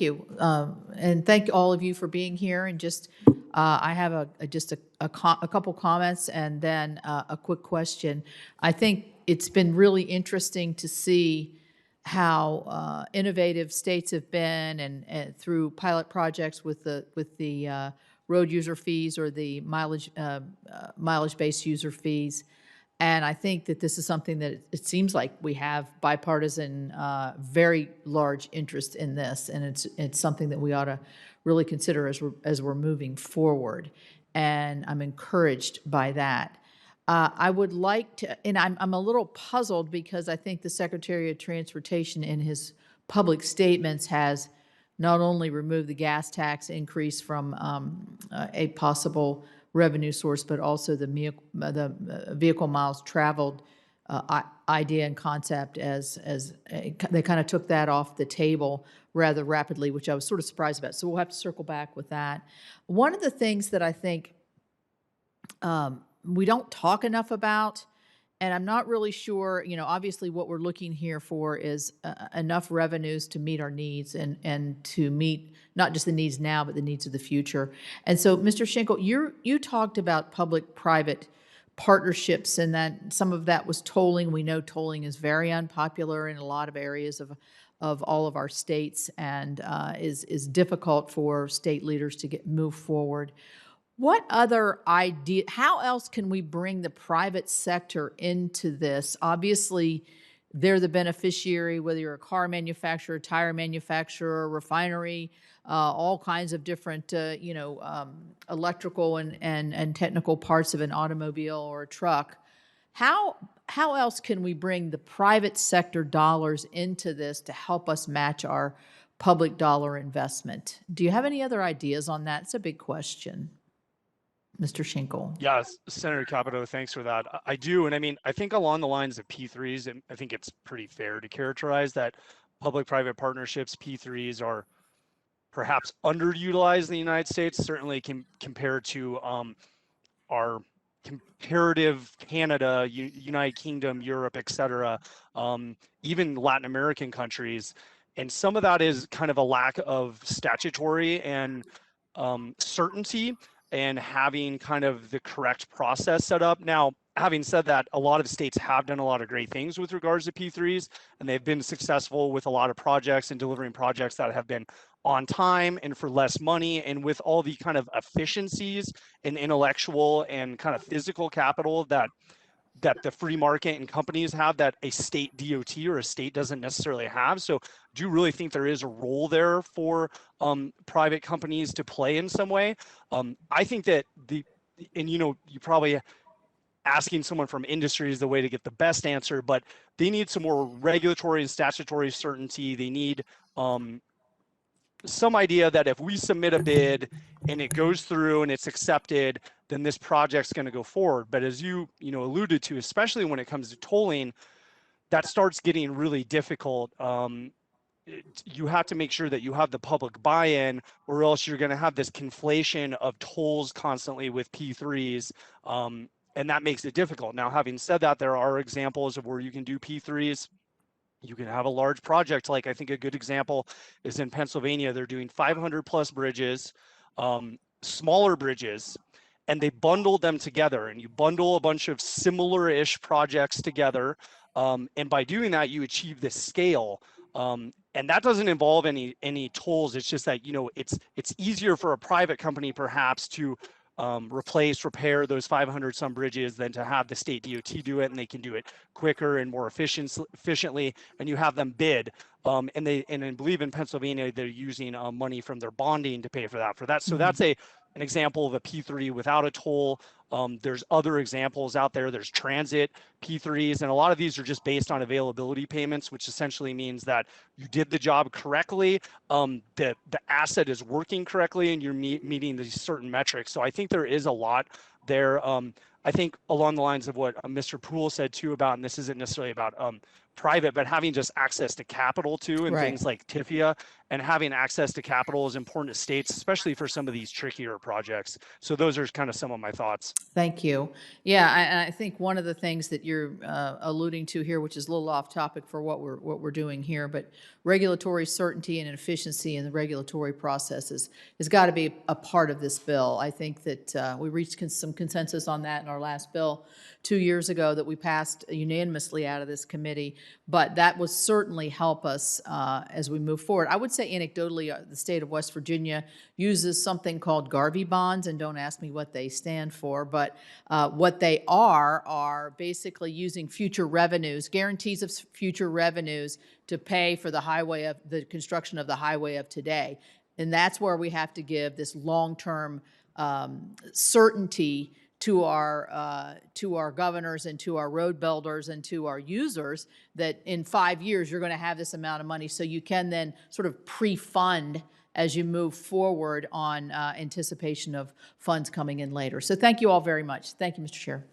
thank you. And thank all of you for being here. And just, I have a couple comments and then a quick question. I think it's been really interesting to see how innovative states have been, and through pilot projects with the road user fees or the mileage-based user fees. And I think that this is something that it seems like we have bipartisan, very large interest in this, and it's something that we ought to really consider as we're moving forward. And I'm encouraged by that. I would like to, and I'm a little puzzled because I think the Secretary of Transportation in his public statements has not only removed the gas tax increase from a possible revenue source, but also the vehicle miles traveled idea and concept as they kind of took that off the table rather rapidly, which I was sort of surprised about. So we'll have to circle back with that. One of the things that I think we don't talk enough about, and I'm not really sure, obviously what we're looking here for is enough revenues to meet our needs and to meet not just the needs now, but the needs of the future. And so, Mr. Schenkel, you talked about public-private partnerships, and that some of that was tolling. We know tolling is very unpopular in a lot of areas of all of our states, and is difficult for state leaders to move forward. What other idea, how else can we bring the private sector into this? Obviously, they're the beneficiary, whether you're a car manufacturer, tire manufacturer, refinery, all kinds of different, electrical and technical parts of an automobile or a truck. How else can we bring the private sector dollars into this to help us match our public dollar investment? Do you have any other ideas on that? It's a big question. Mr. Schenkel. Yes, Senator Capito, thanks for that. I do, and I mean, I think along the lines of P3s, and I think it's pretty fair to characterize that public-private partnerships, P3s, are perhaps underutilized in the United States, certainly compared to our comparative Canada, United Kingdom, Europe, et cetera, even Latin American countries. And some of that is kind of a lack of statutory and certainty and having kind of the correct process set up. Now, having said that, a lot of states have done a lot of great things with regards to P3s, and they've been successful with a lot of projects and delivering projects that have been on time and for less money, and with all the kind of efficiencies and intellectual and kind of physical capital that the free market and companies have that a state DOT or a state doesn't necessarily have. So do you really think there is a role there for private companies to play in some way? I think that you probably asking someone from industry is the way to get the best answer, but they need some more regulatory and statutory certainty. They need some idea that if we submit a bid and it goes through and it's accepted, then this project's going to go forward. But as you alluded to, especially when it comes to tolling, that starts getting really difficult. You have to make sure that you have the public buy-in, or else you're going to have this conflation of tolls constantly with P3s, and that makes it difficult. Now, having said that, there are examples of where you can do P3s. You can have a large project, like I think a good example is in Pennsylvania. They're doing 500 plus bridges, smaller bridges, and they bundle them together, and you bundle a bunch of similar-ish projects together. And by doing that, you achieve this scale. And that doesn't involve any tolls. It's just that, it's easier for a private company perhaps to repair those 500 some bridges than to have the state DOT do it, and they can do it quicker and more efficiently, and you have them bid. And I believe in Pennsylvania, they're using money from their bonding to pay for that. So that's an example of a P3 without a toll. There's other examples out there. There's transit P3s, and a lot of these are just based on availability payments, which essentially means that you did the job correctly, the asset is working correctly, and you're meeting these certain metrics. So I think there is a lot there. I think along the lines of what Mr. Poole said too about, and this isn't necessarily about private, but having just access to capital too, and Right. things like TIFIA, and having access to capital is important to states, especially for some of these trickier projects. So those are kind of some of my thoughts. Thank you. Yeah, I think one of the things that you're alluding to here, which is a little off topic for what we're doing here, but regulatory certainty and efficiency in the regulatory processes has got to be a part of this bill. I think that we reached some consensus on that in our last bill 2 years ago that we passed unanimously out of this committee. But that will certainly help us as we move forward. I would say anecdotally, the state of West Virginia uses something called Garvey bonds, and don't ask me what they stand for, but what they are basically using future revenues, guarantees of future revenues to pay for the construction of the highway of today. And that's where we have to give this long-term certainty to our governors and to our road builders and to our users that in 5 years you're going to have this amount of money, so you can then sort of pre-fund as you move forward on anticipation of funds coming in later. So thank you all very much. Thank you, Mr. Chair.